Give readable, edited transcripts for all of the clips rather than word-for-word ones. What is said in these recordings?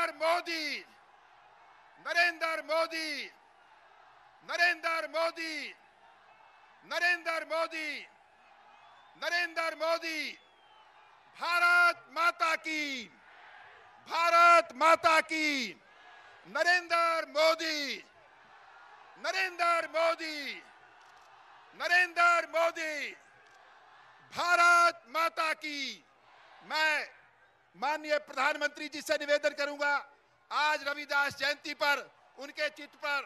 नरेंद्र मोदी, नरेंद्र मोदी, नरेंद्र मोदी, नरेंद्र मोदी, नरेंद्र मोदी। भारत माता की, भारत माता की। नरेंद्र मोदी, नरेंद्र मोदी, नरेंद्र मोदी। भारत माता की। मैं माननीय प्रधानमंत्री जी से निवेदन करूंगा, आज रविदास जयंती पर उनके चित्र पर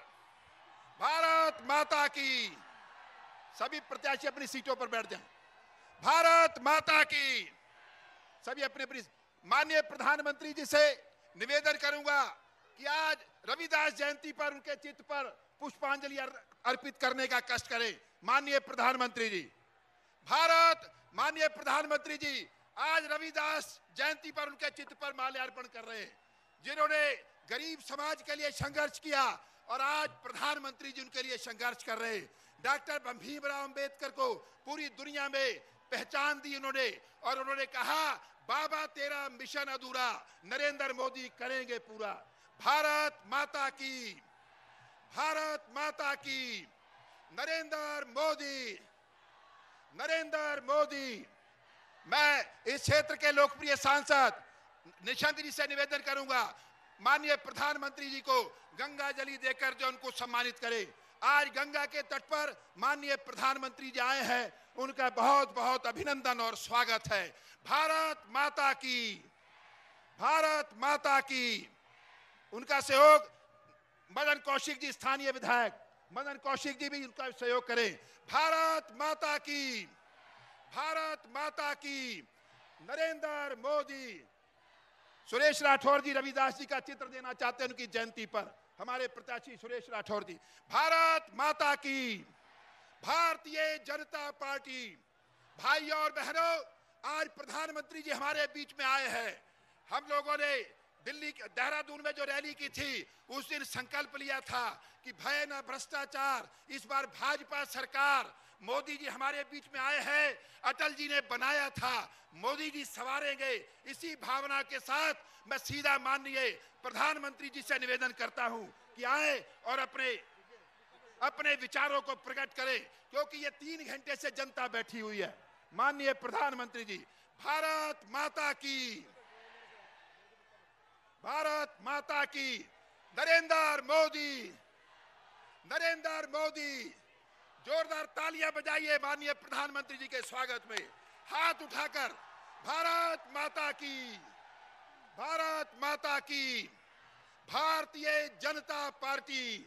भारत माता की। सभी प्रत्याशी अपनी सीटों पर बैठ जाएं। भारत माता की। सभी अपने अपनी। माननीय प्रधानमंत्री जी से निवेदन करूंगा कि आज रविदास जयंती पर उनके चित्र पर पुष्पांजलि अर्पित करने का कष्ट करें। माननीय प्रधानमंत्री जी, भारत, माननीय प्रधानमंत्री जी आज रविदास जयंती पर उनके चित्र पर माल्यार्पण कर रहे हैं, जिन्होंने गरीब समाज के लिए संघर्ष किया और आज प्रधानमंत्री जी उनके लिए संघर्ष कर रहे हैं। डॉक्टर भीमराव अंबेडकर को पूरी दुनिया में पहचान दी उन्होंने, और उन्होंने कहा बाबा तेरा मिशन अधूरा, नरेंद्र मोदी करेंगे पूरा। भारत माता की, भारत माता की। नरेंद्र मोदी, नरेंद्र मोदी। मैं इस क्षेत्र के लोकप्रिय सांसद निशंक जी से निवेदन करूंगा, माननीय प्रधानमंत्री जी को गंगा जली देकर जो उनको सम्मानित करें। आज गंगा के तट पर माननीय प्रधानमंत्री जी आए हैं, उनका बहुत बहुत अभिनंदन और स्वागत है। भारत माता की, भारत माता की। उनका सहयोग मदन कौशिक जी, स्थानीय विधायक मदन कौशिक जी भी उनका सहयोग करें। भारत माता की, भारत माता की। नरेंद्र मोदी। सुरेश राठौर जी रविदास जी का चित्र देना चाहते हैं उनकी जयंती पर, हमारे प्रत्याशी सुरेश राठौर जी। भारत माता की। भारतीय जनता पार्टी। भाइयों और बहनों, आज प्रधानमंत्री जी हमारे बीच में आए हैं। हम लोगों ने दिल्ली देहरादून में जो रैली की थी, उस दिन संकल्प लिया था कि भय न भ्रष्टाचार, इस बार भाजपा सरकार। मोदी जी हमारे बीच में आए हैं, अटल जी ने बनाया था, मोदी जी संवारेंगे। इसी भावना के साथ मैं सीधा माननीय प्रधानमंत्री जी से निवेदन करता हूं कि आए और अपने विचारों को प्रकट करें, क्योंकि ये 3 घंटे से जनता बैठी हुई है। माननीय प्रधानमंत्री जी, भारत माता की, भारत माता की। नरेंद्र मोदी, नरेंद्र मोदी। जोरदार तालियां बजाइए माननीय प्रधानमंत्री जी के स्वागत में, हाथ उठाकर। भारत माता की, भारत माता की। भारतीय जनता पार्टी।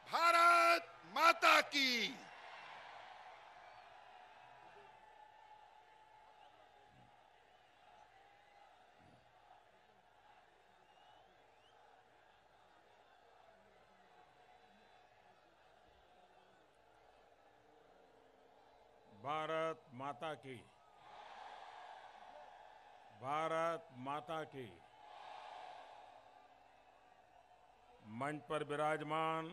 भारत माता की। भारत माता की, भारत माता की। मंच पर विराजमान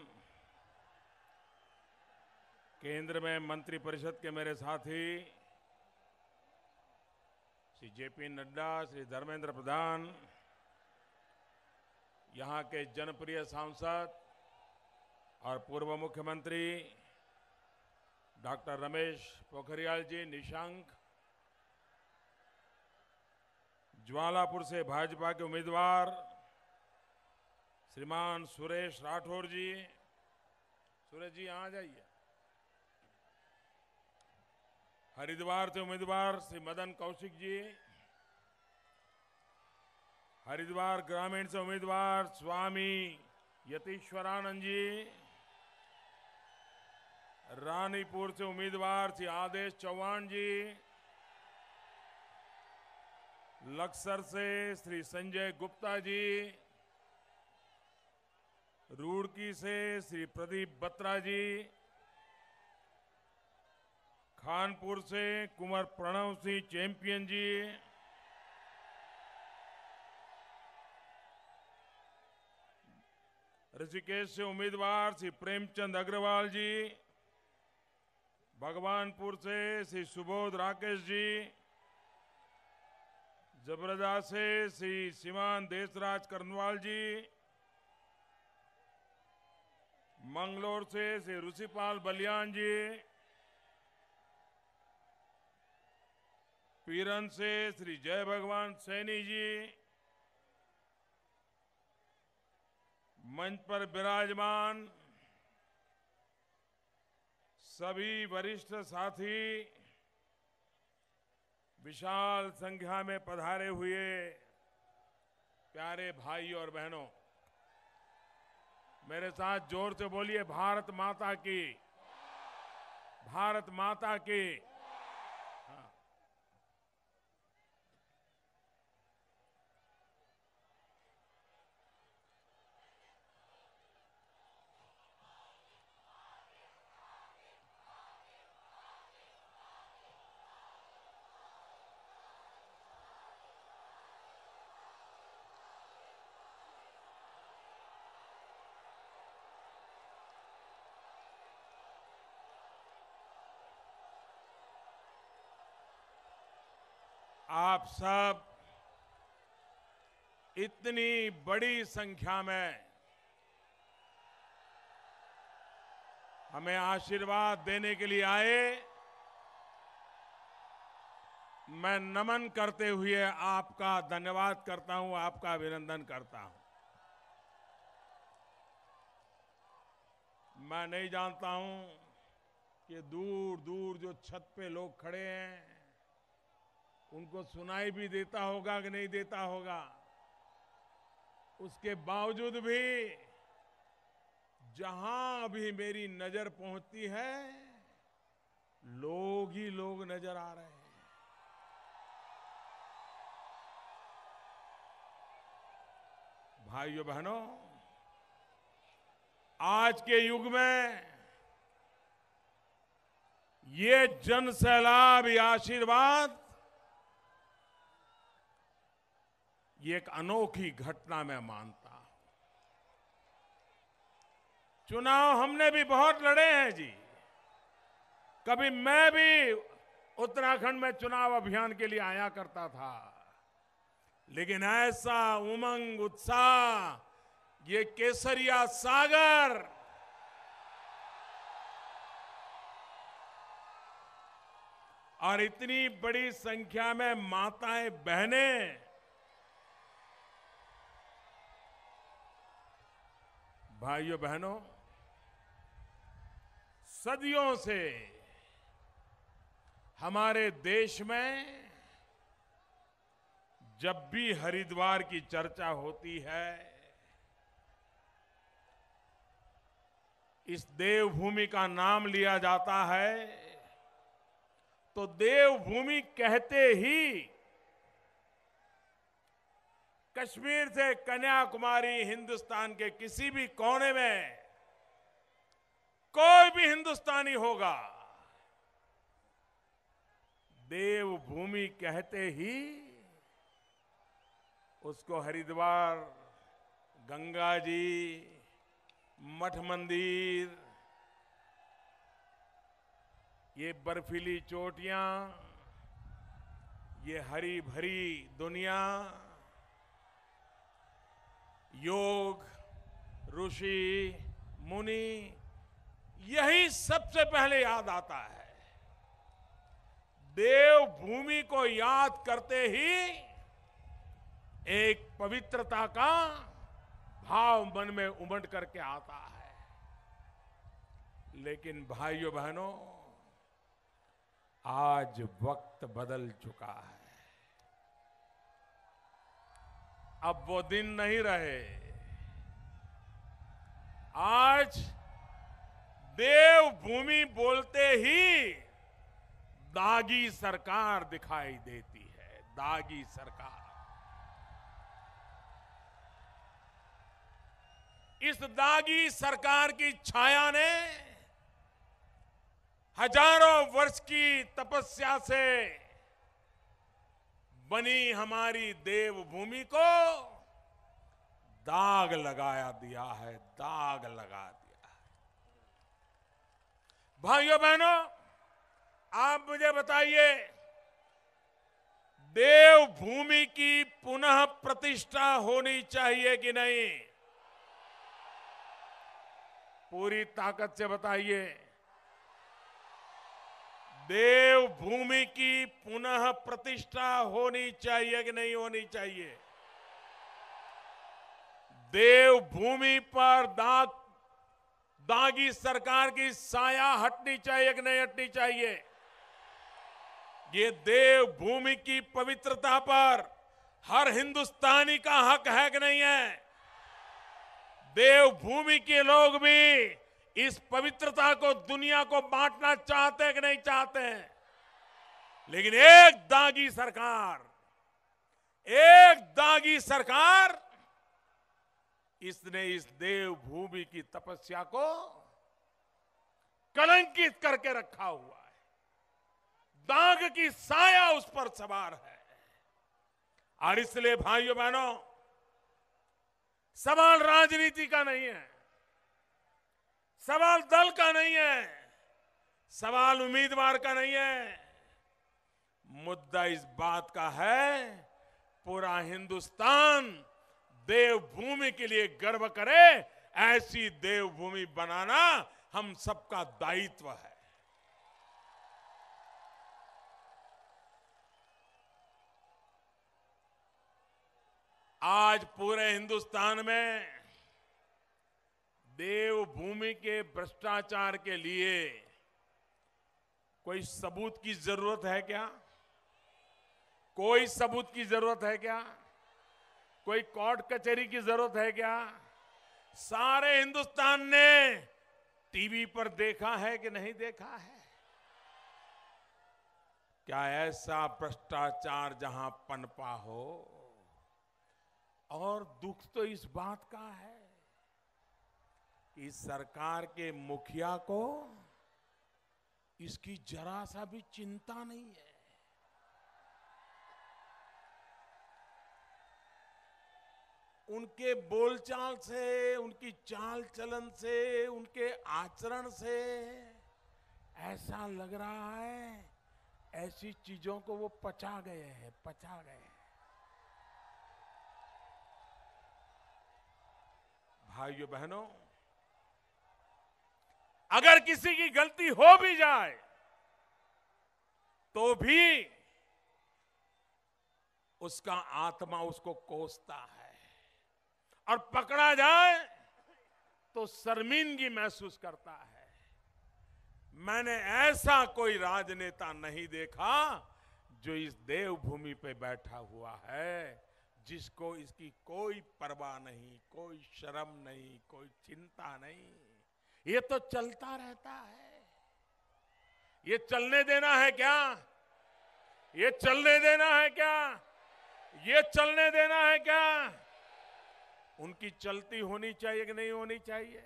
केंद्र में मंत्रिपरिषद के मेरे साथी श्री जेपी नड्डा, श्री धर्मेंद्र प्रधान, यहाँ के जनप्रिय सांसद और पूर्व मुख्यमंत्री डॉक्टर रमेश पोखरियाल जी निशंक, ज्वालापुर से भाजपा के उम्मीदवार श्रीमान सुरेश राठौर जी। सुरेश जी यहाँ आ जाइए। हरिद्वार से उम्मीदवार श्री मदन कौशिक जी। हरिद्वार ग्रामीण से उम्मीदवार स्वामी यतीश्वरानंद जी। रानीपुर से उम्मीदवार श्री आदेश चौहान जी। लक्सर से श्री संजय गुप्ता जी। रुड़की से श्री प्रदीप बत्रा जी। खानपुर से कुंवर प्रणव सिंह चैंपियन जी। ऋषिकेश से उम्मीदवार श्री प्रेमचंद अग्रवाल जी। भगवानपुर से श्री सुबोध राकेश जी। जबरदा से श्री श्रीमान देशराज करनवाल जी, मंगलोर से श्री ऋषिपाल बलियान जी, पीरन से श्री जय भगवान सैनी जी, मंच पर विराजमान सभी वरिष्ठ साथी, विशाल संख्या में पधारे हुए प्यारे भाई और बहनों, मेरे साथ जोर से बोलिए भारत माता की, भारत माता की। हाँ। आप सब इतनी बड़ी संख्या में हमें आशीर्वाद देने के लिए आए, मैं नमन करते हुए आपका धन्यवाद करता हूं, आपका अभिनंदन करता हूं। मैं नहीं जानता हूं कि दूर दूर जो छत पे लोग खड़े हैं उनको सुनाई भी देता होगा कि नहीं देता होगा। उसके बावजूद भी जहां भी मेरी नजर पहुंचती है लोग ही लोग नजर आ रहे हैं। भाइयों बहनों, आज के युग में ये जन सैलाब, ये आशीर्वाद, ये एक अनोखी घटना मैं मानता हूं। चुनाव हमने भी बहुत लड़े हैं जी। कभी मैं भी उत्तराखंड में चुनाव अभियान के लिए आया करता था, लेकिन ऐसा उमंग, उत्साह, ये केसरिया सागर, और इतनी बड़ी संख्या में माताएं, बहनें, भाइयों बहनों, सदियों से हमारे देश में जब भी हरिद्वार की चर्चा होती है, इस देवभूमि का नाम लिया जाता है, तो देवभूमि कहते ही कश्मीर से कन्याकुमारी, हिंदुस्तान के किसी भी कोने में कोई भी हिंदुस्तानी होगा, देवभूमि कहते ही उसको हरिद्वार, गंगा जी, मठ मंदिर, ये बर्फीली चोटियां, ये हरी भरी दुनिया, योग, ऋषि, मुनि, यही सबसे पहले याद आता है। देवभूमि को याद करते ही एक पवित्रता का भाव मन में उमड़ करके आता है। लेकिन भाइयों बहनों, आज वक्त बदल चुका है। अब वो दिन नहीं रहे। आज देवभूमि बोलते ही दागी सरकार दिखाई देती है, दागी सरकार। इस दागी सरकार की छाया ने हजारों वर्ष की तपस्या से बनी हमारी देवभूमि को दाग लगाया दिया है, दाग लगा दिया है। भाइयों बहनों, आप मुझे बताइए, देव देवभूमि की पुनः प्रतिष्ठा होनी चाहिए कि नहीं? पूरी ताकत से बताइए। देवभूमि की पुनः प्रतिष्ठा होनी चाहिए कि नहीं होनी चाहिए? देवभूमि पर दागी सरकार की साया हटनी चाहिए कि नहीं हटनी चाहिए? ये देवभूमि की पवित्रता पर हर हिंदुस्तानी का हक है कि नहीं है? देवभूमि के लोग भी इस पवित्रता को दुनिया को बांटना चाहते हैं कि नहीं चाहते हैं? लेकिन एक दागी सरकार इसने इस देवभूमि की तपस्या को कलंकित करके रखा हुआ है। दाग की साया उस पर सवार है। और इसलिए भाइयों बहनों, सवाल राजनीति का नहीं है, सवाल दल का नहीं है, सवाल उम्मीदवार का नहीं है। मुद्दा इस बात का है पूरा हिंदुस्तान देवभूमि के लिए गर्व करे। ऐसी देवभूमि बनाना हम सबका दायित्व है। आज पूरे हिंदुस्तान में देवभूमि के भ्रष्टाचार के लिए कोई सबूत की जरूरत है क्या? कोई सबूत की जरूरत है क्या? कोई कोर्ट कचहरी की जरूरत है क्या? सारे हिंदुस्तान ने टीवी पर देखा है कि नहीं देखा है? क्या ऐसा भ्रष्टाचार जहां पनपा हो? और दुख तो इस बात का है कि सरकार के मुखिया को इसकी जरा सा भी चिंता नहीं है। उनके बोलचाल से, उनकी चाल चलन से, उनके आचरण से ऐसा लग रहा है ऐसी चीजों को वो पचा गए हैं। भाइयों बहनों, अगर किसी की गलती हो भी जाए तो भी उसका आत्मा उसको कोसता है, और पकड़ा जाए तो शर्मिंदगी महसूस करता है। मैंने ऐसा कोई राजनेता नहीं देखा जो इस देवभूमि पे बैठा हुआ है जिसको इसकी कोई परवाह नहीं, कोई शर्म नहीं, कोई चिंता नहीं। ये तो चलता रहता है। ये चलने देना है क्या? ये चलने देना है क्या? ये चलने देना है क्या? उनकी चलती होनी चाहिए कि नहीं होनी चाहिए?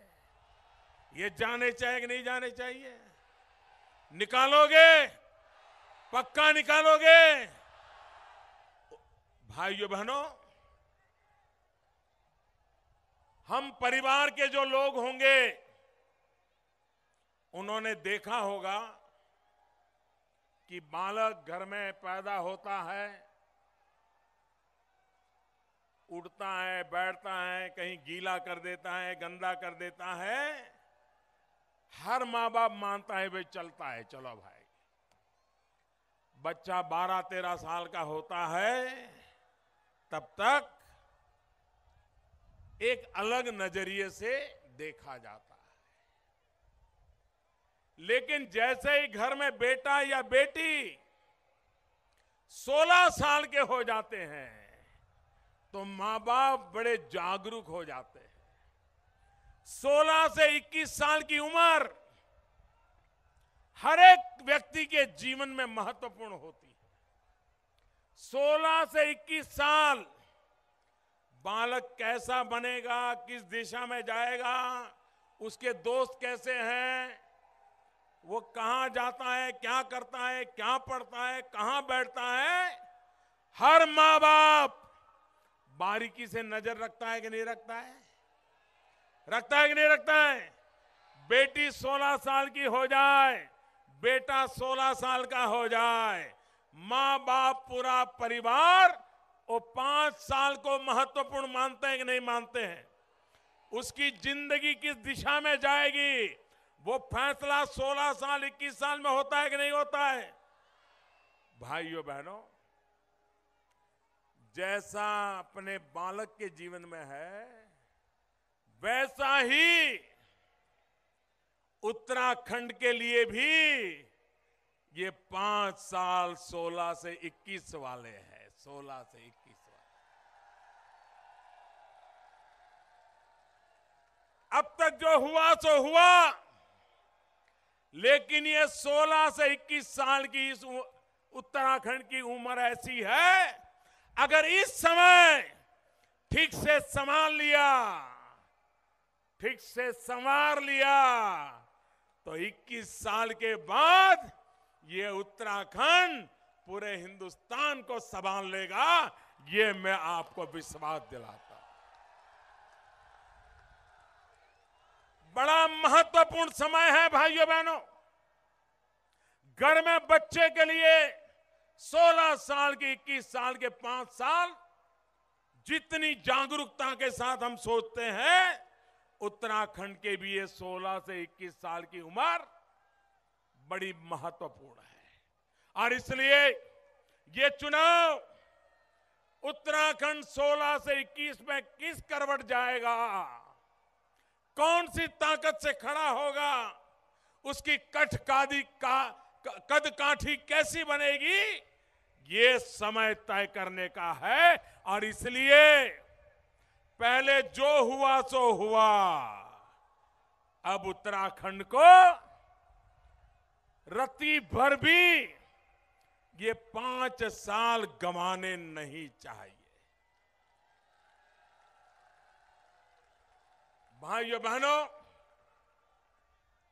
ये जाने चाहिए कि नहीं जाने चाहिए? निकालोगे? पक्का निकालोगे? भाइयों बहनों, हम परिवार के जो लोग होंगे उन्होंने देखा होगा कि बालक घर में पैदा होता है, उड़ता है, बैठता है, कहीं गीला कर देता है, गंदा कर देता है। हर माँ बाप मानता है भाई चलता है, चलो भाई। बच्चा 12-13 साल का होता है तब तक एक अलग नजरिए से देखा जाता है। लेकिन जैसे ही घर में बेटा या बेटी 16 साल के हो जाते हैं तो माँ बाप बड़े जागरूक हो जाते हैं। 16 से 21 साल की उम्र हर एक व्यक्ति के जीवन में महत्वपूर्ण होती है। 16 से 21 साल बालक कैसा बनेगा, किस दिशा में जाएगा, उसके दोस्त कैसे हैं, वो कहां जाता है, क्या करता है, क्या पढ़ता है, कहां बैठता है, हर माँ बाप बारीकी से नजर रखता है कि नहीं रखता है? रखता है कि नहीं रखता है? बेटी 16 साल की हो जाए, बेटा 16 साल का हो जाए, मां बाप पूरा परिवार वो 5 साल को महत्वपूर्ण मानते हैं कि नहीं मानते हैं, उसकी जिंदगी किस दिशा में जाएगी, वो फैसला 16 साल 21 साल में होता है कि नहीं होता है। भाइयों बहनों, जैसा अपने बालक के जीवन में है, वैसा ही उत्तराखंड के लिए भी ये 5 साल 16 से 21 वाले हैं, 16 से 21 वाले। अब तक जो हुआ सो हुआ, लेकिन ये 16 से 21 साल की इस उत्तराखंड की उम्र ऐसी है, अगर इस समय ठीक से संभाल लिया, ठीक से संवार लिया, तो 21 साल के बाद ये उत्तराखंड पूरे हिंदुस्तान को संभाल लेगा, ये मैं आपको विश्वास दिलाता हूं। बड़ा महत्वपूर्ण समय है भाइयों बहनों। घर में बच्चे के लिए 16 साल के 21 साल के 5 साल जितनी जागरूकता के साथ हम सोचते हैं, उत्तराखंड के भी ये 16 से 21 साल की उम्र बड़ी महत्वपूर्ण है। और इसलिए ये चुनाव उत्तराखंड 16 से 21 में किस करवट जाएगा, कौन सी ताकत से खड़ा होगा, उसकी कद काठी कैसी बनेगी, ये समय तय करने का है। और इसलिए पहले जो हुआ सो हुआ, अब उत्तराखंड को रत्ती भर भी ये 5 साल गंवाने नहीं चाहिए। भाइयों बहनों,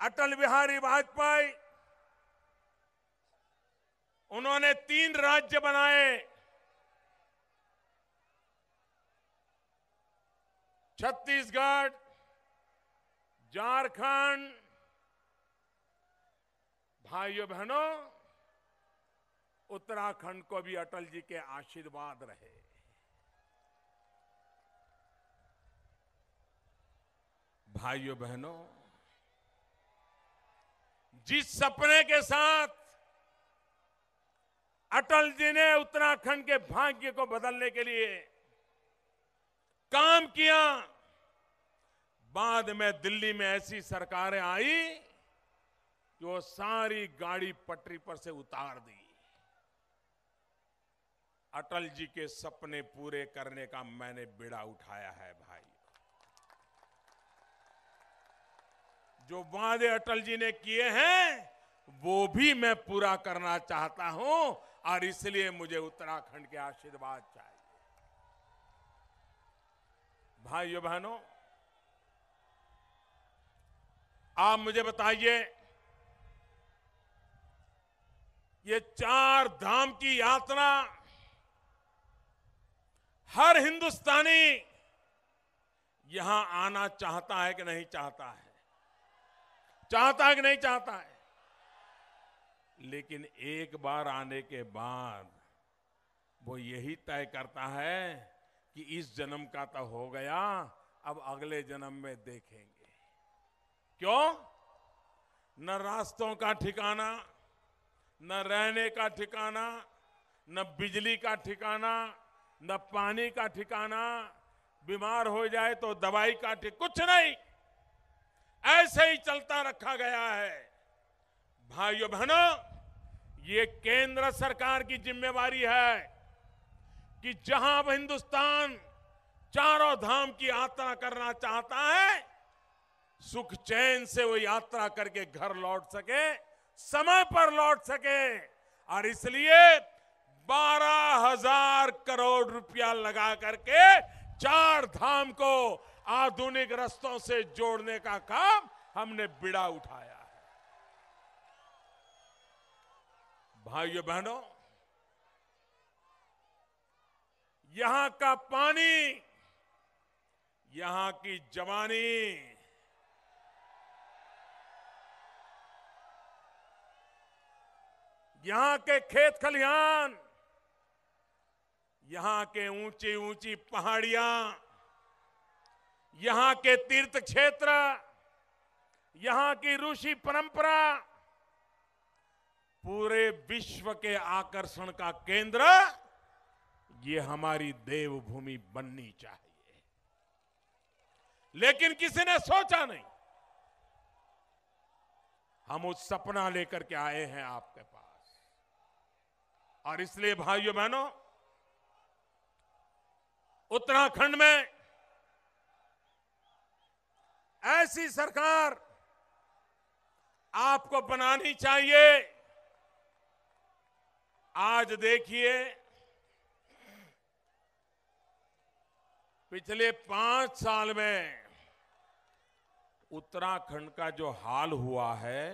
अटल बिहारी वाजपेयी, उन्होंने 3 राज्य बनाए, छत्तीसगढ़, झारखंड। भाइयों बहनों, उत्तराखंड को भी अटल जी के आशीर्वाद रहे। भाइयों बहनों, जिस सपने के साथ अटल जी ने उत्तराखंड के भाग्य को बदलने के लिए काम किया, बाद में दिल्ली में ऐसी सरकारें आई कि वो सारी गाड़ी पटरी पर से उतार दी। अटल जी के सपने पूरे करने का मैंने बीड़ा उठाया है भाई। जो वादे अटल जी ने किए हैं वो भी मैं पूरा करना चाहता हूं, और इसलिए मुझे उत्तराखंड के आशीर्वाद चाहिए। भाइयों बहनों, आप मुझे बताइए, ये 4 धाम की यात्रा हर हिंदुस्तानी यहां आना चाहता है कि नहीं चाहता है? चाहता है कि नहीं चाहता है? लेकिन एक बार आने के बाद वो यही तय करता है कि इस जन्म का तो हो गया, अब अगले जन्म में देखेंगे। क्यों? न रास्तों का ठिकाना, न रहने का ठिकाना, न बिजली का ठिकाना, न पानी का ठिकाना, बीमार हो जाए तो दवाई का कुछ नहीं, ऐसे ही चलता रखा गया है। भाइयों बहनों, ये केंद्र सरकार की जिम्मेवारी है कि जहां अब हिंदुस्तान 4 धाम की यात्रा करना चाहता है, सुख चैन से वो यात्रा करके घर लौट सके, समय पर लौट सके। और इसलिए 12,000 करोड़ रुपया लगा करके 4 धाम को आधुनिक रास्तों से जोड़ने का काम हमने बीड़ा उठाया है। भाइयों बहनों, यहां का पानी, यहां की जवानी, यहां के खेत खलिहान, यहां के ऊंची ऊंची पहाड़ियां, यहां के तीर्थ क्षेत्र, यहां की ऋषि परंपरा पूरे विश्व के आकर्षण का केंद्र, ये हमारी देवभूमि बननी चाहिए। लेकिन किसी ने सोचा नहीं। हम उस सपना लेकर के आए हैं आपके पास, और इसलिए भाइयों बहनों, उत्तराखंड में ऐसी सरकार आपको बनानी चाहिए। आज देखिए, पिछले 5 साल में उत्तराखंड का जो हाल हुआ है,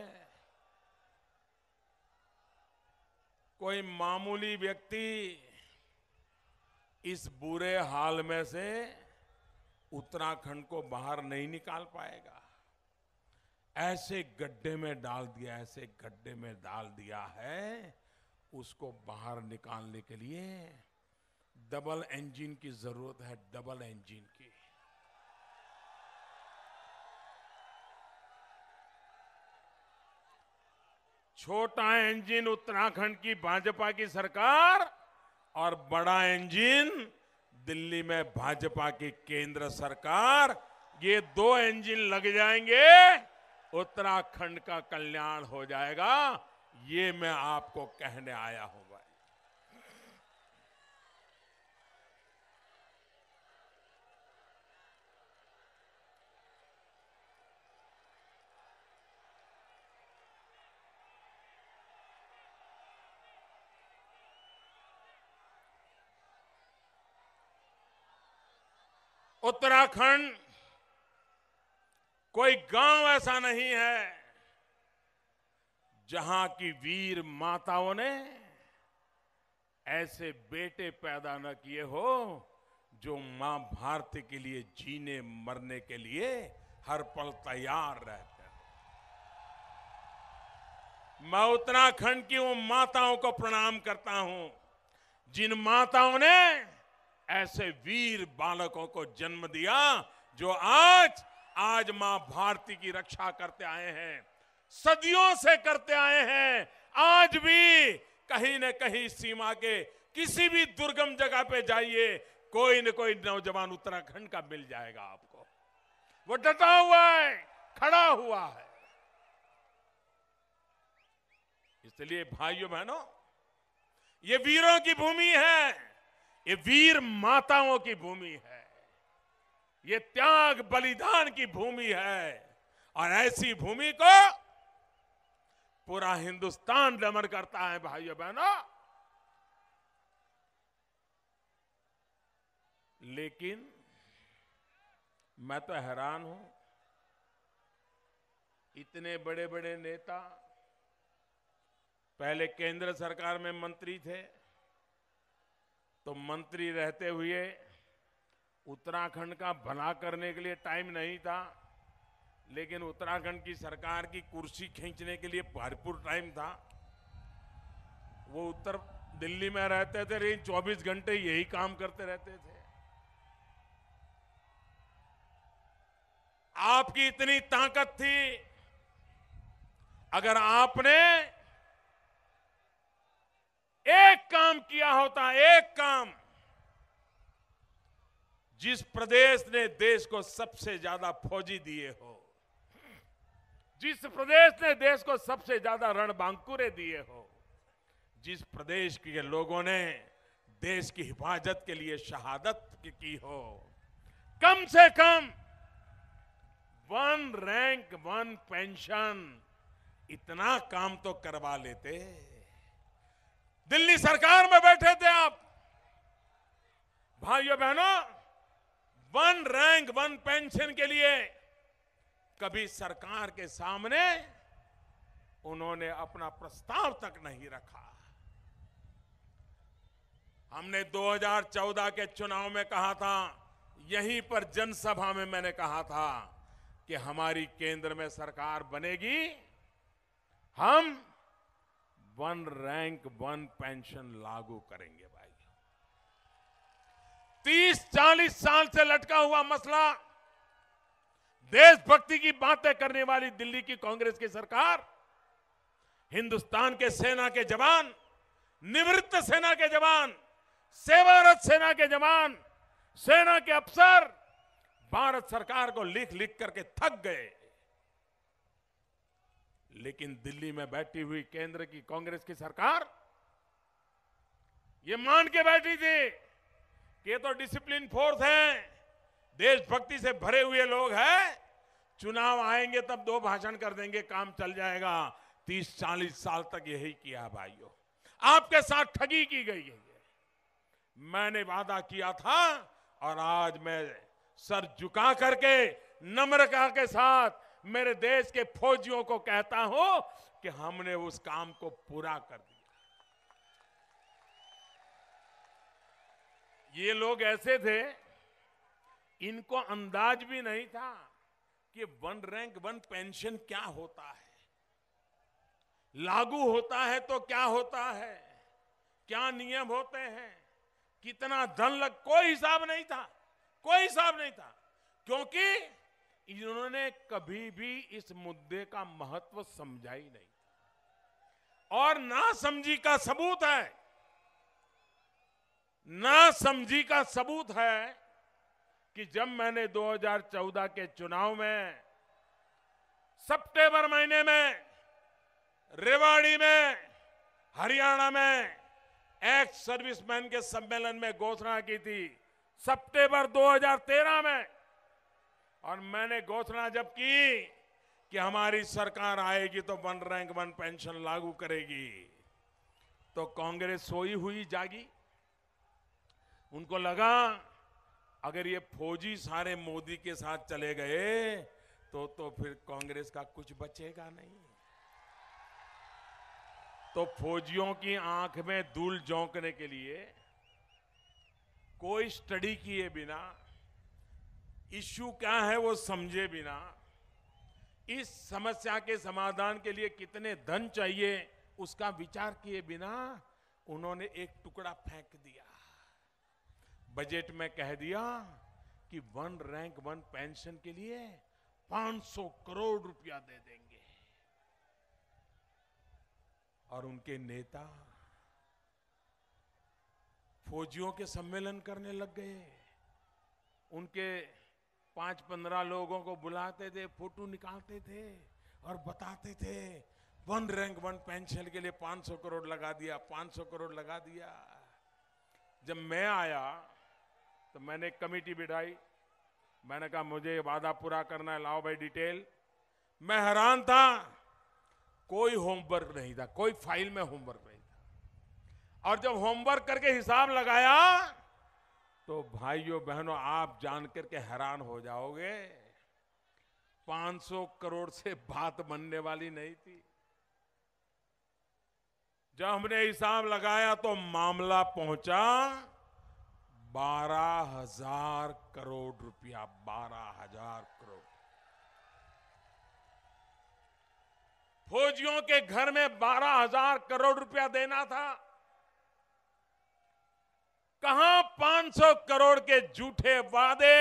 कोई मामूली व्यक्ति इस बुरे हाल में से उत्तराखंड को बाहर नहीं निकाल पाएगा। ऐसे गड्ढे में डाल दिया, ऐसे गड्ढे में डाल दिया है, उसको बाहर निकालने के लिए डबल इंजन की जरूरत है, डबल इंजन की। छोटा इंजन उत्तराखंड की भाजपा की सरकार और बड़ा इंजन दिल्ली में भाजपा की केंद्र सरकार, ये 2 इंजन लग जाएंगे, उत्तराखंड का कल्याण हो जाएगा। ये मैं आपको कहने आया हूं भाई। उत्तराखंड कोई गांव ऐसा नहीं है जहां की वीर माताओं ने ऐसे बेटे पैदा न किए हो जो मां भारती के लिए जीने मरने के लिए हर पल तैयार रहते हैं। मैं उत्तराखंड की उन माताओं को प्रणाम करता हूं जिन माताओं ने ऐसे वीर बालकों को जन्म दिया, जो आज मां भारती की रक्षा करते आए हैं, सदियों से करते आए हैं। आज भी कहीं न कहीं सीमा के किसी भी दुर्गम जगह पे जाइए, कोई न कोई नौजवान उत्तराखंड का मिल जाएगा आपको। वो डटा हुआ है, खड़ा हुआ है। इसलिए भाइयों बहनों, ये वीरों की भूमि है, ये वीर माताओं की भूमि है, ये त्याग बलिदान की भूमि है, और ऐसी भूमि को पूरा हिंदुस्तान नमन करता है भाइयों बहनों। लेकिन मैं तो हैरान हूं, इतने बड़े बड़े नेता पहले केंद्र सरकार में मंत्री थे, तो मंत्री रहते हुए उत्तराखंड का भला करने के लिए टाइम नहीं था, लेकिन उत्तराखंड की सरकार की कुर्सी खींचने के लिए भरपूर टाइम था। वो उत्तर दिल्ली में रहते थे, लेकिन 24 घंटे यही काम करते रहते थे। आपकी इतनी ताकत थी, अगर आपने एक काम किया होता, एक काम, जिस प्रदेश ने देश को सबसे ज्यादा फौजी दिए हो, जिस प्रदेश ने देश को सबसे ज्यादा रणबांकुरे दिए हो, जिस प्रदेश के लोगों ने देश की हिफाजत के लिए शहादत की हो, कम से कम 1 रैंक 1 पेंशन, इतना काम तो करवा लेते। दिल्ली सरकार में बैठे थे आप भाइयों बहनों, 1 रैंक 1 पेंशन के लिए कभी सरकार के सामने उन्होंने अपना प्रस्ताव तक नहीं रखा। हमने 2014 के चुनाव में कहा था, यहीं पर जनसभा में मैंने कहा था कि हमारी केंद्र में सरकार बनेगी, हम वन रैंक वन पेंशन लागू करेंगे भाई। 30-40 साल से लटका हुआ मसला, देशभक्ति की बातें करने वाली दिल्ली की कांग्रेस की सरकार हिंदुस्तान के सेना के जवान, निवृत्त सेना के जवान, सेवारत सेना के जवान, सेना के अफसर भारत सरकार को लिख लिख करके थक गए। लेकिन दिल्ली में बैठी हुई केंद्र की कांग्रेस की सरकार ये मान के बैठी थी कि ये तो डिसिप्लिन फोर्स है, देशभक्ति से भरे हुए लोग हैं, चुनाव आएंगे तब 2 भाषण कर देंगे, काम चल जाएगा। 30-40 साल तक यही किया भाइयों, आपके साथ ठगी की गई है। मैंने वादा किया था और आज मैं सर झुका करके नम्रता के साथ मेरे देश के फौजियों को कहता हूं कि हमने उस काम को पूरा कर दिया। ये लोग ऐसे थे, इनको अंदाज भी नहीं था कि वन रैंक वन पेंशन क्या होता है, लागू होता है तो क्या होता है, क्या नियम होते हैं, कितना धन लग, कोई हिसाब नहीं था, कोई हिसाब नहीं था, क्योंकि इन्होंने कभी भी इस मुद्दे का महत्व समझा ही नहीं। और ना समझी का सबूत है, ना समझी का सबूत है कि जब मैंने 2014 के चुनाव में सितंबर महीने में रेवाड़ी में, हरियाणा में एक्स सर्विसमैन के सम्मेलन में घोषणा की थी, सितंबर 2013 में, और मैंने घोषणा जब की कि हमारी सरकार आएगी तो वन रैंक वन पेंशन लागू करेगी, तो कांग्रेस सोई हुई जागी। उनको लगा अगर ये फौजी सारे मोदी के साथ चले गए तो फिर कांग्रेस का कुछ बचेगा नहीं। तो फौजियों की आंख में धूल झोंकने के लिए, कोई स्टडी किए बिना, इश्यू क्या है वो समझे बिना, इस समस्या के समाधान के लिए कितने धन चाहिए उसका विचार किए बिना उन्होंने एक टुकड़ा फेंक दिया। बजट में कह दिया कि वन रैंक वन पेंशन के लिए 500 करोड़ रुपया दे देंगे। और उनके नेता फौजियों के सम्मेलन करने लग गए, उनके 5-15 लोगों को बुलाते थे, फोटो निकालते थे और बताते थे वन रैंक वन पेंशन के लिए 500 करोड़ लगा दिया, 500 करोड़ लगा दिया। जब मैं आया तो मैंने एक कमेटी बिठाई, मैंने कहा मुझे ये वादा पूरा करना है, लाओ भाई डिटेल। मैं हैरान था, कोई होमवर्क नहीं था, कोई फाइल में होमवर्क नहीं था। और जब होमवर्क करके हिसाब लगाया तो भाइयों बहनों आप जान करके हैरान हो जाओगे, 500 करोड़ से बात बनने वाली नहीं थी। जब हमने हिसाब लगाया तो मामला पहुंचा 12,000 करोड़ रुपया, 12,000 करोड़। फौजियों के घर में 12,000 करोड़ रुपया देना था। कहां 500 करोड़ के झूठे वादे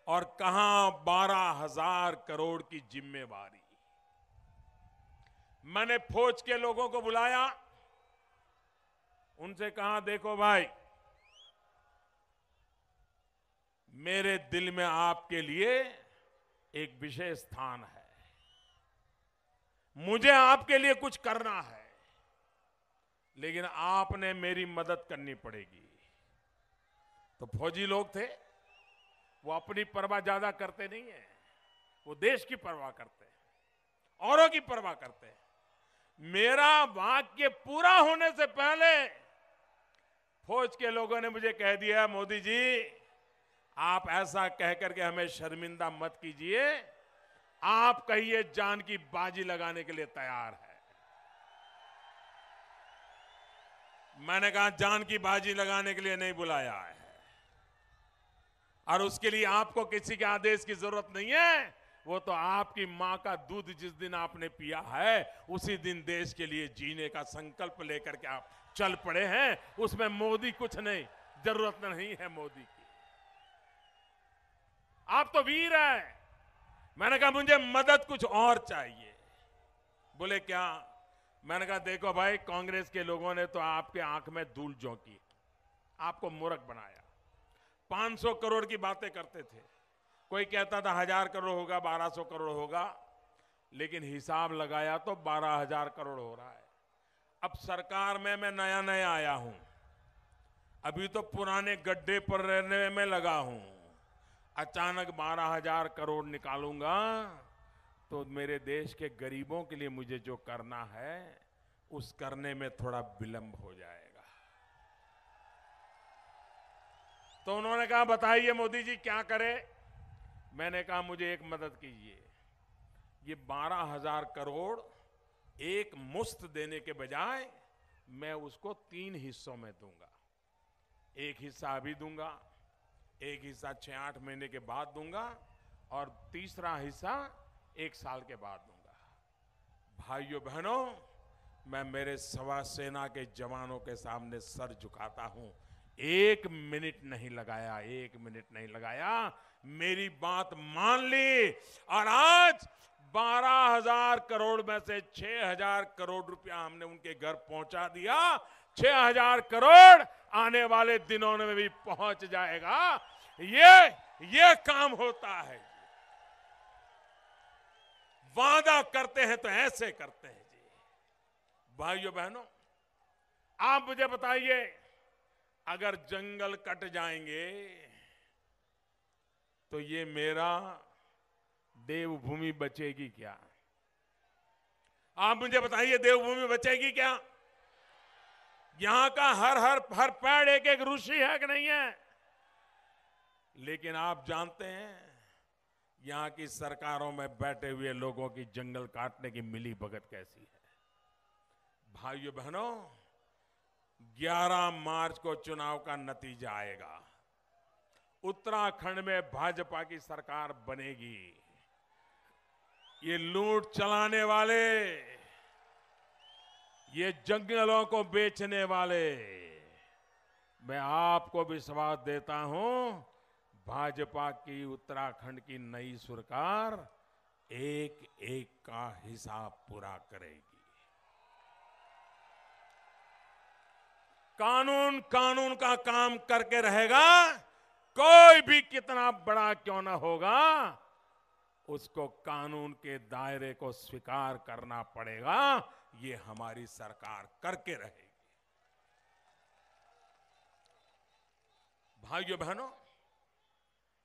और कहां 12,000 करोड़ की जिम्मेवारी। मैंने फौज के लोगों को बुलाया, उनसे कहा देखो भाई, मेरे दिल में आपके लिए एक विशेष स्थान है, मुझे आपके लिए कुछ करना है, लेकिन आपने मेरी मदद करनी पड़ेगी। तो फौजी लोग थे, वो अपनी परवाह ज्यादा करते नहीं है, वो देश की परवाह करते हैं, औरों की परवाह करते हैं। मेरा वाक्य पूरा होने से पहले फौज के लोगों ने मुझे कह दिया, मोदी जी आप ऐसा कह करके हमें शर्मिंदा मत कीजिए, आप कहिए जान की बाजी लगाने के लिए तैयार है। मैंने कहा जान की बाजी लगाने के लिए नहीं बुलाया है, और उसके लिए आपको किसी के आदेश की जरूरत नहीं है, वो तो आपकी मां का दूध जिस दिन आपने पिया है उसी दिन देश के लिए जीने का संकल्प लेकर के आप चल पड़े हैं। उसमें मोदी कुछ नहीं, जरूरत नहीं है मोदी की। आप तो वीर हैं। मैंने कहा मुझे मदद कुछ और चाहिए। बोले क्या? मैंने कहा देखो भाई, कांग्रेस के लोगों ने तो आपके आंख में धूल झोंकी, आपको मूर्ख बनाया। 500 करोड़ की बातें करते थे, कोई कहता था 1000 करोड़ होगा, 1200 करोड़ होगा, लेकिन हिसाब लगाया तो 12,000 करोड़ हो रहा है। अब सरकार में मैं नया नया आया हूं, अभी तो पुराने गड्ढे पर रहने में लगा हूं। अचानक 12,000 करोड़ निकालूंगा तो मेरे देश के गरीबों के लिए मुझे जो करना है उस करने में थोड़ा विलंब हो जाएगा। तो उन्होंने कहा बताइए मोदी जी क्या करें। मैंने कहा मुझे एक मदद कीजिए, ये 12,000 करोड़ एक मुश्त देने के बजाय मैं उसको 3 हिस्सों में दूंगा। एक हिस्सा अभी दूंगा, एक हिस्सा 6-8 महीने के बाद दूंगा, और तीसरा हिस्सा 1 साल के बाद दूंगा। भाइयों बहनों, मैं मेरे सवा सेना के जवानों के सामने सर झुकाता हूं। 1 मिनट नहीं लगाया, 1 मिनट नहीं लगाया, मेरी बात मान ली, और आज 12,000 करोड़ में से 6,000 करोड़ रुपया हमने उनके घर पहुंचा दिया। 6,000 करोड़ आने वाले दिनों में भी पहुंच जाएगा। ये काम होता है। वादा करते हैं तो ऐसे करते हैं जी। भाइयों बहनों, आप मुझे बताइए, अगर जंगल कट जाएंगे तो ये मेरा देवभूमि बचेगी क्या? आप मुझे बताइए, देवभूमि बचेगी क्या? यहां का हर पेड़ एक एक ऋषि है कि नहीं है? लेकिन आप जानते हैं यहां की सरकारों में बैठे हुए लोगों की जंगल काटने की मिली भगत कैसी है। भाइयों बहनों, 11 मार्च को चुनाव का नतीजा आएगा। उत्तराखंड में भाजपा की सरकार बनेगी। ये लूट चलाने वाले, ये जंगलों को बेचने वाले, मैं आपको विश्वास देता हूं, भाजपा की उत्तराखंड की नई सरकार एक एक का हिसाब पूरा करेगी। कानून का काम करके रहेगा। कोई भी कितना बड़ा क्यों ना होगा, उसको कानून के दायरे को स्वीकार करना पड़ेगा। ये हमारी सरकार करके रहेगी। भाइयों बहनों,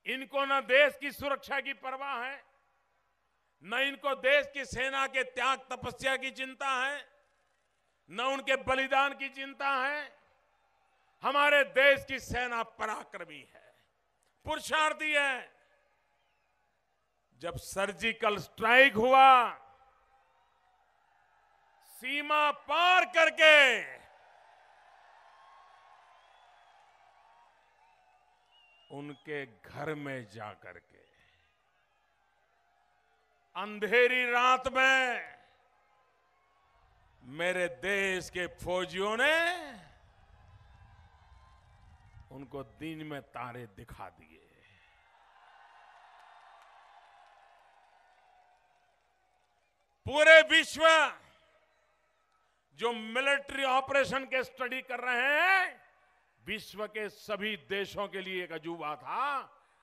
इनको न देश की सुरक्षा की परवाह है, न इनको देश की सेना के त्याग तपस्या की चिंता है, न उनके बलिदान की चिंता है। हमारे देश की सेना पराक्रमी है, पुरुषार्थी है। जब सर्जिकल स्ट्राइक हुआ, सीमा पार करके उनके घर में जाकर के अंधेरी रात में मेरे देश के फौजियों ने उनको दिन में तारे दिखा दिए। पूरे विश्व जो मिलिट्री ऑपरेशन के स्टडी कर रहे हैं, विश्व के सभी देशों के लिए एक अजूबा था,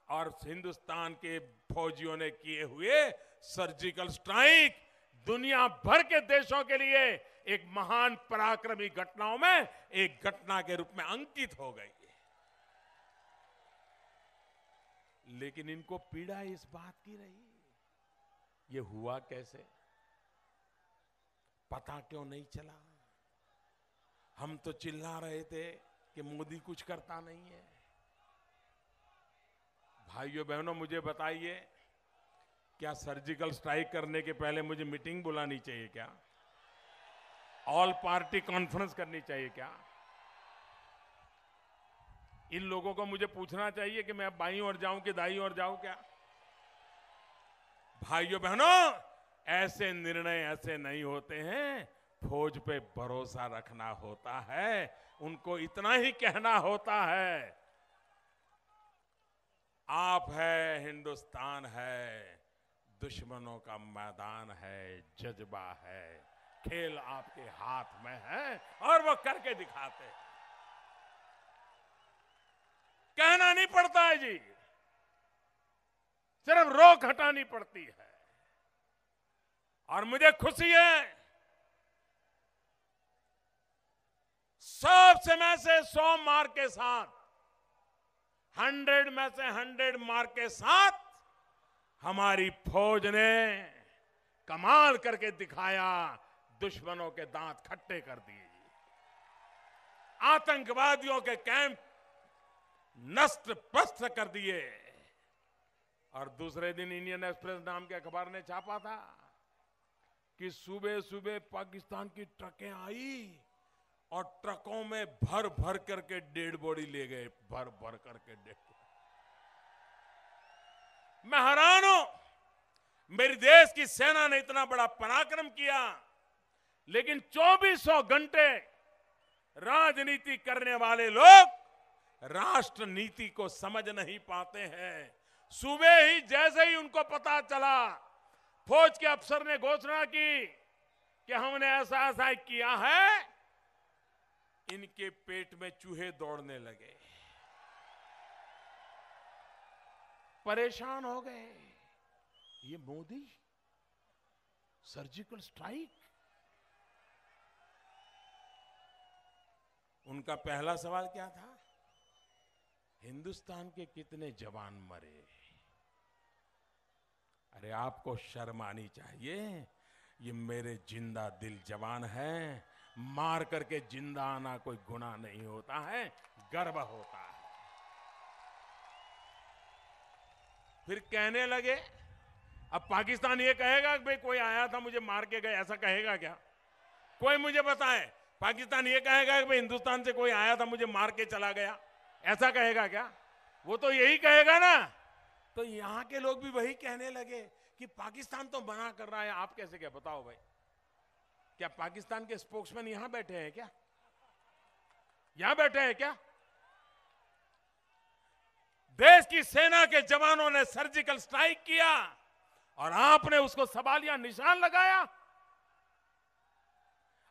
और हिंदुस्तान के फौजियों ने किए हुए सर्जिकल स्ट्राइक दुनिया भर के देशों के लिए एक महान पराक्रमी घटनाओं में एक घटना के रूप में अंकित हो गई। लेकिन इनको पीड़ा इस बात की रही, ये हुआ कैसे, पता क्यों नहीं चला। हम तो चिल्ला रहे थे कि मोदी कुछ करता नहीं है। भाइयों बहनों, मुझे बताइए, क्या सर्जिकल स्ट्राइक करने के पहले मुझे मीटिंग बुलानी चाहिए क्या? ऑल पार्टी कॉन्फ्रेंस करनी चाहिए क्या? इन लोगों को मुझे पूछना चाहिए कि मैं बाईं ओर जाऊं कि दाईं ओर जाऊं क्या? भाइयों बहनों, ऐसे निर्णय ऐसे नहीं होते हैं। फौज पे भरोसा रखना होता है, उनको इतना ही कहना होता है, आप है, हिंदुस्तान है, दुश्मनों का मैदान है, जज्बा है, खेल आपके हाथ में है, और वो करके दिखाते हैं। कहना नहीं पड़ता है जी, सिर्फ रोक हटानी पड़ती है। और मुझे खुशी है, 100 में से 100 मार्क के साथ, 100 में से 100 मार्क के साथ हमारी फौज ने कमाल करके दिखाया, दुश्मनों के दांत खट्टे कर दिए, आतंकवादियों के कैंप नष्ट पस्त कर दिए। और दूसरे दिन इंडियन एक्सप्रेस नाम के अखबार ने छापा था कि सुबह सुबह पाकिस्तान की ट्रकें आई और ट्रकों में भर भर करके डेड बॉडी ले गए, भर भर करके डेड बॉडी। मैं हैरान हूं, मेरे देश की सेना ने इतना बड़ा पराक्रम किया, लेकिन 2400 घंटे राजनीति करने वाले लोग राष्ट्र नीति को समझ नहीं पाते हैं। सुबह ही जैसे ही उनको पता चला, फौज के अफसर ने घोषणा की कि हमने ऐसा ऐसा किया है, इनके पेट में चूहे दौड़ने लगे, परेशान हो गए। ये मोदी सर्जिकल स्ट्राइक। उनका पहला सवाल क्या था? हिंदुस्तान के कितने जवान मरे? अरे आपको शर्म आनी चाहिए, ये मेरे जिंदा दिल जवान हैं, मार करके जिंदा आना कोई गुनाह नहीं होता है, गर्व होता है। फिर कहने लगे, अब पाकिस्तान ये कहेगा कि भाई कोई आया था मुझे मार के गए, ऐसा कहेगा क्या? कोई मुझे बताए, पाकिस्तान ये कहेगा कि भाई हिंदुस्तान से कोई आया था मुझे मार के चला गया, ऐसा कहेगा क्या? वो तो यही कहेगा ना। तो यहां के लोग भी वही कहने लगे कि पाकिस्तान तो मना कर रहा है, आप कैसे क्या? बताओ भाई, क्या पाकिस्तान के स्पोक्समैन यहां बैठे हैं क्या? यहां बैठे हैं क्या? देश की सेना के जवानों ने सर्जिकल स्ट्राइक किया और आपने उसको सवालिया निशान लगाया।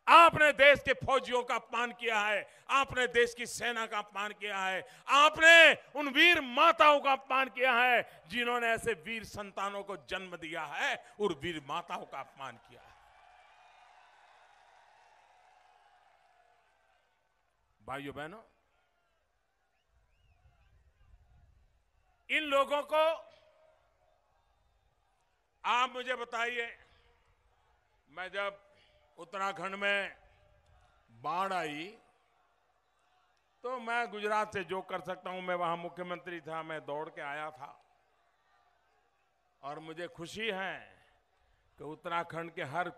आपने देश के फौजियों का अपमान किया है, आपने देश की सेना का अपमान किया है, आपने उन वीर माताओं का अपमान किया है जिन्होंने ऐसे वीर संतानों को जन्म दिया है, और वीर माताओं का अपमान किया है। भाइयों बहनों, इन लोगों को आप मुझे बताइए, मैं जब उत्तराखंड में बाढ़ आई तो मैं गुजरात से जो कर सकता हूं, मैं वहां मुख्यमंत्री था, मैं दौड़ के आया था। और मुझे खुशी है कि उत्तराखंड के हर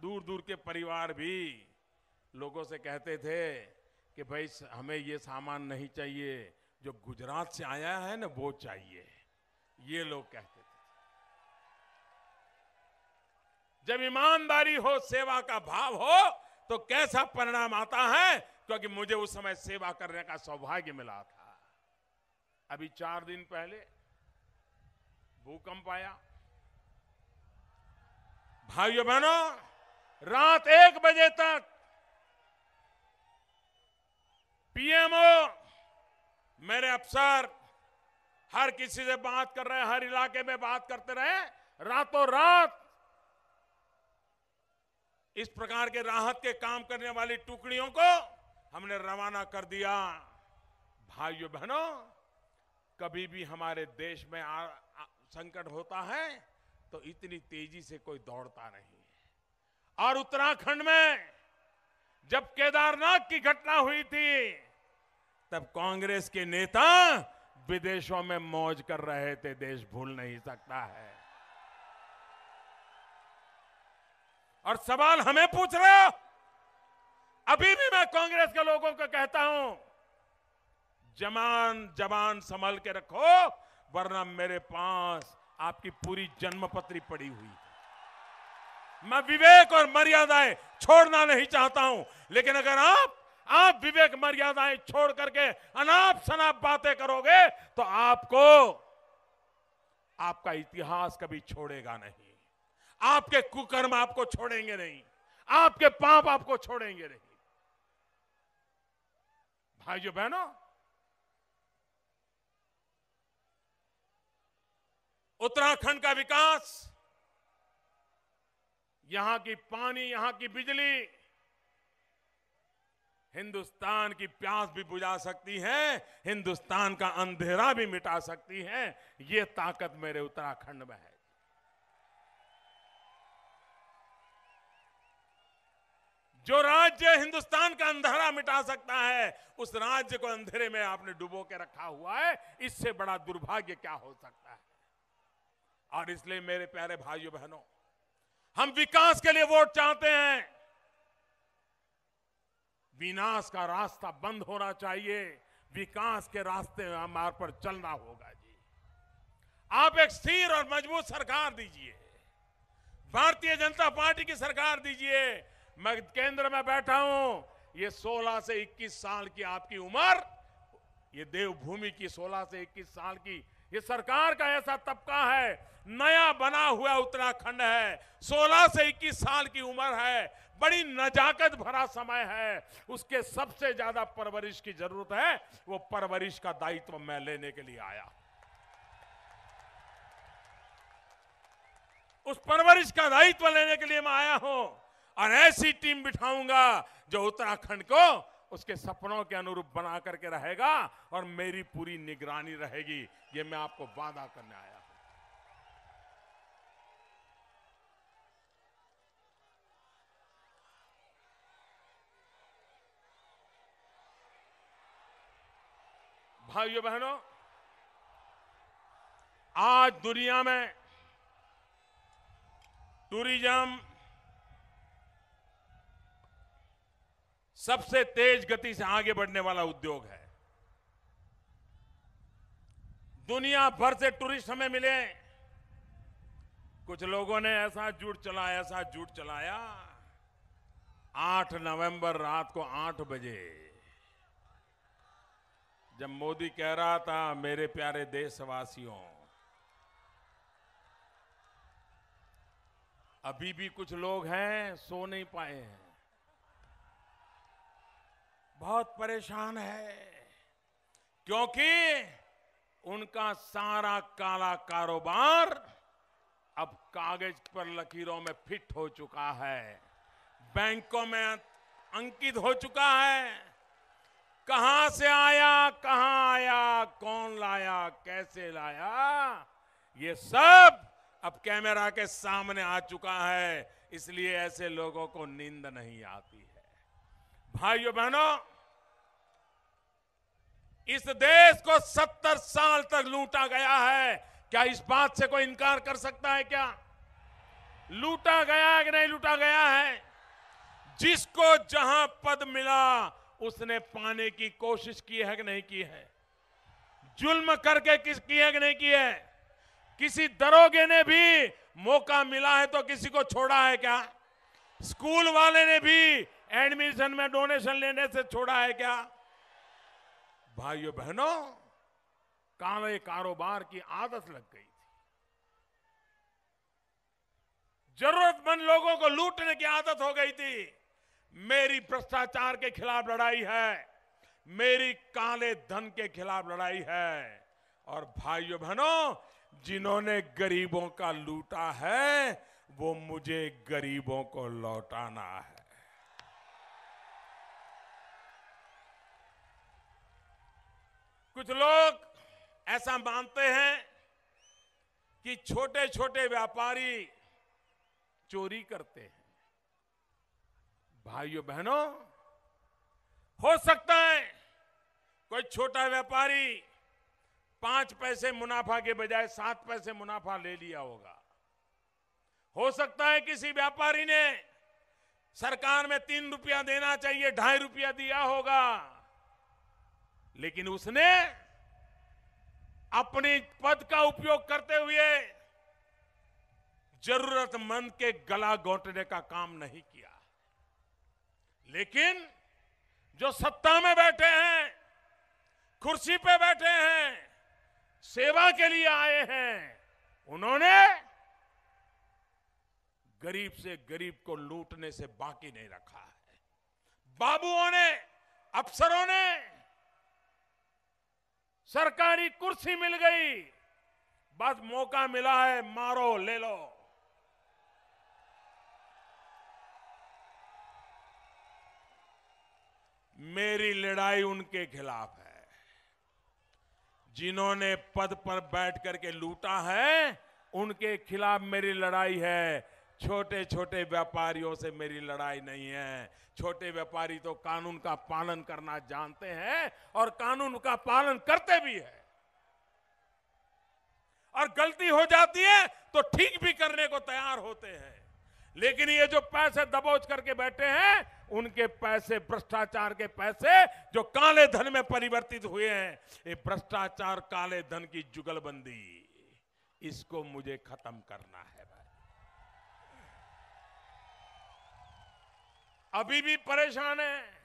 दूर दूर के परिवार भी लोगों से कहते थे कि भाई हमें ये सामान नहीं चाहिए, जो गुजरात से आया है ना वो चाहिए, ये लोग कहते थे। जब ईमानदारी हो, सेवा का भाव हो, तो कैसा परिणाम आता है, क्योंकि मुझे उस समय सेवा करने का सौभाग्य मिला था। अभी 4 दिन पहले भूकंप आया। भाइयों बहनों, रात 1 बजे तक पीएमओ, मेरे अफसर हर किसी से बात कर रहे, हर इलाके में बात करते रहे। रातों रात इस प्रकार के राहत के काम करने वाली टुकड़ियों को हमने रवाना कर दिया। भाइयों बहनों, कभी भी हमारे देश में संकट होता है तो इतनी तेजी से कोई दौड़ता नहीं है। और उत्तराखंड में जब केदारनाथ की घटना हुई थी, तब कांग्रेस के नेता विदेशों में मौज कर रहे थे, देश भूल नहीं सकता है। और सवाल हमें पूछ रहे हो, अभी भी मैं कांग्रेस के लोगों को कहता हूं, जवान संभल के रखो, वरना मेरे पास आपकी पूरी जन्मपत्री पड़ी हुई है। मैं विवेक और मर्यादाएं छोड़ना नहीं चाहता हूं, लेकिन अगर आप विवेक मर्यादाएं छोड़ करके अनाप शनाप बातें करोगे तो आपका इतिहास कभी छोड़ेगा नहीं। आपके कुकर्म आपको छोड़ेंगे नहीं, आपके पाप आपको छोड़ेंगे नहीं। भाइयों बहनों, उत्तराखंड का विकास, यहां की पानी, यहां की बिजली हिंदुस्तान की प्यास भी बुझा सकती है, हिंदुस्तान का अंधेरा भी मिटा सकती है। ये ताकत मेरे उत्तराखंड में है। जो राज्य हिंदुस्तान का अंधेरा मिटा सकता है, उस राज्य को अंधेरे में आपने डुबो के रखा हुआ है। इससे बड़ा दुर्भाग्य क्या हो सकता है। और इसलिए मेरे प्यारे भाइयों बहनों, हम विकास के लिए वोट चाहते हैं। विनाश का रास्ता बंद होना चाहिए, विकास के रास्ते हमारे पर चलना होगा जी। आप एक स्थिर और मजबूत सरकार दीजिए, भारतीय जनता पार्टी की सरकार दीजिए। मैं केंद्र में बैठा हूं, ये 16 से 21 साल की आपकी उम्र, ये देवभूमि की 16 से 21 साल की ये सरकार का ऐसा तबका है, नया बना हुआ उत्तराखंड है, 16 से 21 साल की उम्र है, बड़ी नजाकत भरा समय है। उसके सबसे ज्यादा परवरिश की जरूरत है। वो परवरिश का दायित्व मैं लेने के लिए आया। उस परवरिश का दायित्व लेने के लिए मैं आया हूं और ऐसी टीम बिठाऊंगा जो उत्तराखंड को उसके सपनों के अनुरूप बना करके रहेगा और मेरी पूरी निगरानी रहेगी। ये मैं आपको वादा करने आया हूं। भाइयों बहनों, आज दुनिया में टूरिज्म सबसे तेज गति से आगे बढ़ने वाला उद्योग है। दुनिया भर से टूरिस्ट हमें मिले। कुछ लोगों ने ऐसा झूठ चलाया 8 नवंबर रात को 8 बजे, जब मोदी कह रहा था, मेरे प्यारे देशवासियों, अभी भी कुछ लोग हैं सो नहीं पाए हैं, बहुत परेशान है, क्योंकि उनका सारा काला कारोबार अब कागज पर लकीरों में फिट हो चुका है, बैंकों में अंकित हो चुका है। कहां से आया, कहां आया, कौन लाया, कैसे लाया, ये सब अब कैमरा के सामने आ चुका है। इसलिए ऐसे लोगों को नींद नहीं आती है। भाइयों बहनों, इस देश को 70 साल तक लूटा गया है। क्या इस बात से कोई इनकार कर सकता है? क्या लूटा गया है कि नहीं लूटा गया है? जिसको जहां पद मिला उसने पाने की कोशिश की है कि नहीं की है? जुल्म करके की है कि नहीं की है? किसी दरोगे ने भी मौका मिला है तो किसी को छोड़ा है क्या? स्कूल वाले ने भी एडमिशन में डोनेशन लेने से छोड़ा है क्या? भाइयों बहनों, काले कारोबार की आदत लग गई थी। जरूरतमंद लोगों को लूटने की आदत हो गई थी। मेरी भ्रष्टाचार के खिलाफ लड़ाई है, मेरी काले धन के खिलाफ लड़ाई है। और भाइयों बहनों, जिन्होंने गरीबों का लूटा है वो मुझे गरीबों को लौटाना है। कुछ लोग ऐसा मानते हैं कि छोटे छोटे व्यापारी चोरी करते हैं। भाइयों बहनों, हो सकता है कोई छोटा व्यापारी 5 पैसे मुनाफा के बजाय 7 पैसे मुनाफा ले लिया होगा। हो सकता है किसी व्यापारी ने सरकार में 3 रुपया देना चाहिए 2.5 रुपया दिया होगा, लेकिन उसने अपने पद का उपयोग करते हुए जरूरतमंद के गला घोंटने का काम नहीं किया। लेकिन जो सत्ता में बैठे हैं, कुर्सी पे बैठे हैं, सेवा के लिए आए हैं, उन्होंने गरीब से गरीब को लूटने से बाकी नहीं रखा है। बाबुओं ने, अफसरों ने, सरकारी कुर्सी मिल गई, बस मौका मिला है, मारो ले लो। मेरी लड़ाई उनके खिलाफ है जिन्होंने पद पर बैठ करके लूटा है, उनके खिलाफ मेरी लड़ाई है। छोटे छोटे व्यापारियों से मेरी लड़ाई नहीं है। छोटे व्यापारी तो कानून का पालन करना जानते हैं और कानून का पालन करते भी हैं, और गलती हो जाती है तो ठीक भी करने को तैयार होते हैं। लेकिन ये जो पैसे दबोच करके बैठे हैं, उनके पैसे, भ्रष्टाचार के पैसे जो काले धन में परिवर्तित हुए हैं, ये भ्रष्टाचार, काले धन की जुगलबंदी, इसको मुझे खत्म करना है भाई। अभी भी परेशान है।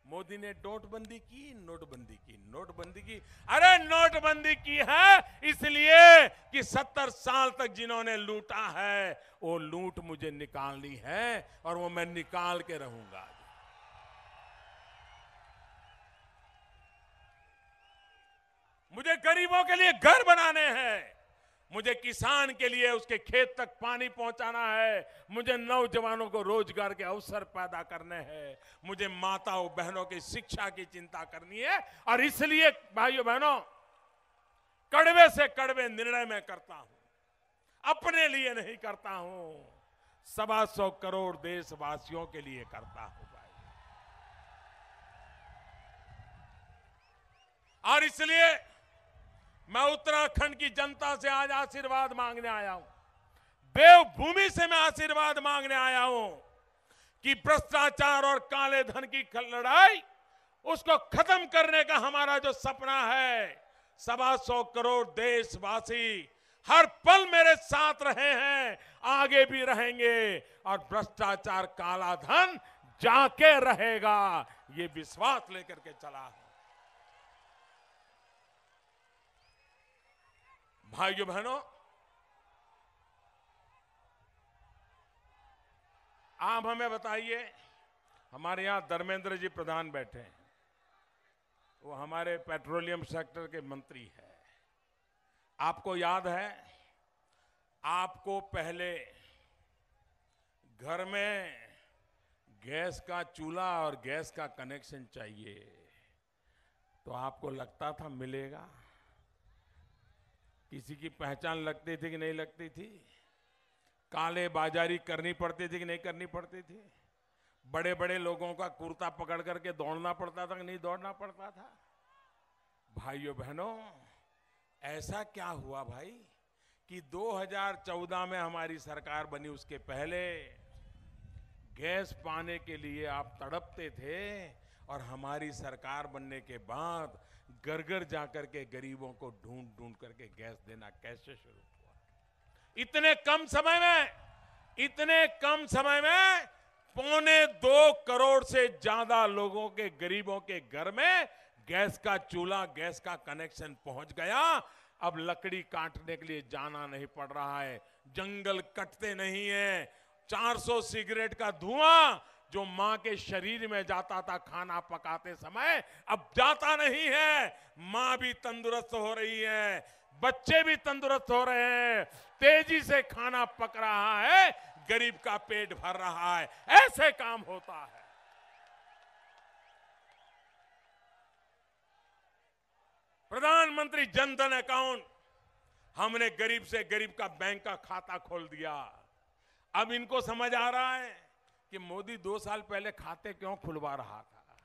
मोदी ने नोटबंदी की, नोटबंदी की, नोटबंदी की। अरे नोटबंदी की है इसलिए कि 70 साल तक जिन्होंने लूटा है, वो लूट मुझे निकालनी है, और वो मैं निकाल के रहूंगा। मुझे गरीबों के लिए घर बनाने हैं, मुझे किसान के लिए उसके खेत तक पानी पहुंचाना है, मुझे नौजवानों को रोजगार के अवसर पैदा करने हैं, मुझे माताओं बहनों की शिक्षा की चिंता करनी है। और इसलिए भाइयों बहनों, कड़वे से कड़वे निर्णय मैं करता हूं, अपने लिए नहीं करता हूं, 125 करोड़ देशवासियों के लिए करता हूं भाई। और इसलिए मैं उत्तराखंड की जनता से आज आशीर्वाद मांगने आया हूं, देवभूमि से मैं आशीर्वाद मांगने आया हूं कि भ्रष्टाचार और काले धन की लड़ाई, उसको खत्म करने का हमारा जो सपना है, 125 करोड़ देशवासी हर पल मेरे साथ रहे हैं, आगे भी रहेंगे, और भ्रष्टाचार, काला धन जाके रहेगा, ये विश्वास लेकर के चला है। भाइयों बहनों, आप हमें बताइए, हमारे यहां धर्मेंद्र जी प्रधान बैठे हैं, वो हमारे पेट्रोलियम सेक्टर के मंत्री हैं। आपको याद है, आपको पहले घर में गैस का चूल्हा और गैस का कनेक्शन चाहिए, तो आपको लगता था मिलेगा? किसी की पहचान लगती थी कि नहीं लगती थी? काले बाजारी करनी पड़ती थी कि नहीं करनी पड़ती थी? बड़े बड़े लोगों का कुर्ता पकड़ करके दौड़ना पड़ता था कि नहीं दौड़ना पड़ता था? भाइयों बहनों, ऐसा क्या हुआ भाई कि 2014 में हमारी सरकार बनी, उसके पहले गैस पाने के लिए आप तड़पते थे, और हमारी सरकार बनने के बाद घर घर जाकर के गरीबों को ढूंढ ढूंढ करके गैस देना कैसे शुरू हुआ? इतने कम समय में 1.25 करोड़ से ज्यादा लोगों के, गरीबों के घर में गैस का चूल्हा, गैस का कनेक्शन पहुंच गया। अब लकड़ी काटने के लिए जाना नहीं पड़ रहा है, जंगल कटते नहीं है, 400 सिगरेट का धुआं जो मां के शरीर में जाता था खाना पकाते समय, अब जाता नहीं है। मां भी तंदुरुस्त हो रही है, बच्चे भी तंदुरुस्त हो रहे हैं, तेजी से खाना पक रहा है, गरीब का पेट भर रहा है। ऐसे काम होता है। प्रधानमंत्री जन धन अकाउंट, हमने गरीब से गरीब का बैंक का खाता खोल दिया। अब इनको समझ आ रहा है कि मोदी 2 साल पहले खाते क्यों खुलवा रहा था।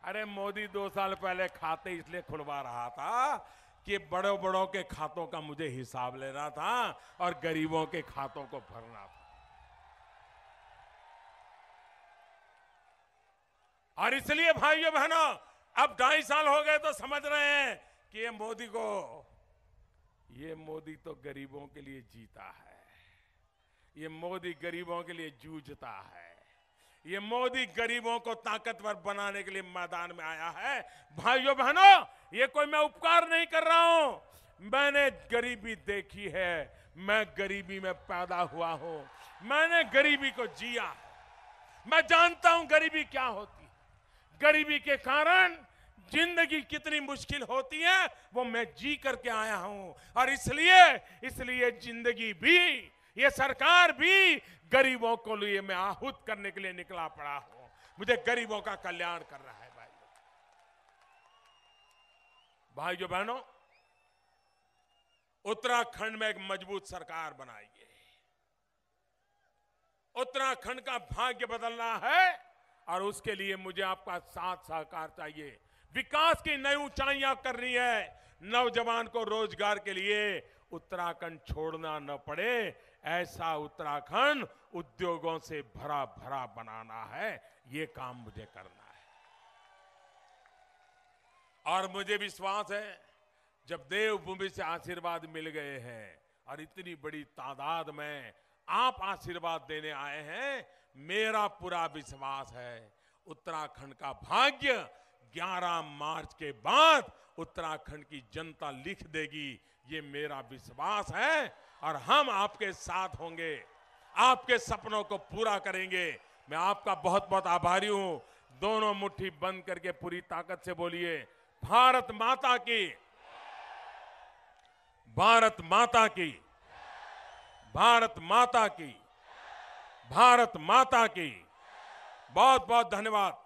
अरे मोदी 2 साल पहले खाते इसलिए खुलवा रहा था कि बड़ों बड़ों के खातों का मुझे हिसाब लेना था और गरीबों के खातों को भरना था। और इसलिए भाइयों बहनों, अब 2.5 साल हो गए तो समझ रहे हैं कि ये मोदी तो गरीबों के लिए जीता है, ये मोदी गरीबों के लिए जूझता है, ये मोदी गरीबों को ताकतवर बनाने के लिए मैदान में आया है। भाइयों बहनों, ये कोई मैं उपकार नहीं कर रहा हूं, मैंने गरीबी देखी है, मैं गरीबी में पैदा हुआ हूं, मैंने गरीबी को जिया, मैं जानता हूं गरीबी क्या होती है, गरीबी के कारण जिंदगी कितनी मुश्किल होती है वो मैं जी करके आया हूं। और इसलिए जिंदगी भी, ये सरकार भी गरीबों को लिए मैं आहूत करने के लिए निकला पड़ा हूं। मुझे गरीबों का कल्याण कर रहा है। भाइयों बहनों, उत्तराखंड में एक मजबूत सरकार बनाइए। उत्तराखंड का भाग्य बदलना है और उसके लिए मुझे आपका साथ सहकार चाहिए। विकास की नई ऊंचाइयां करनी है, नौजवान को रोजगार के लिए उत्तराखंड छोड़ना न पड़े, ऐसा उत्तराखंड उद्योगों से भरा भरा बनाना है। ये काम मुझे करना है। और मुझे विश्वास है, जब देवभूमि से आशीर्वाद मिल गए हैं और इतनी बड़ी तादाद में आप आशीर्वाद देने आए हैं, मेरा पूरा विश्वास है उत्तराखंड का भाग्य 11 मार्च के बाद उत्तराखंड की जनता लिख देगी। ये मेरा विश्वास है और हम आपके साथ होंगे, आपके सपनों को पूरा करेंगे। मैं आपका बहुत बहुत आभारी हूं। दोनों मुट्ठी बंद करके पूरी ताकत से बोलिए, भारत माता की, भारत माता की, भारत माता की, भारत माता की। बहुत बहुत धन्यवाद।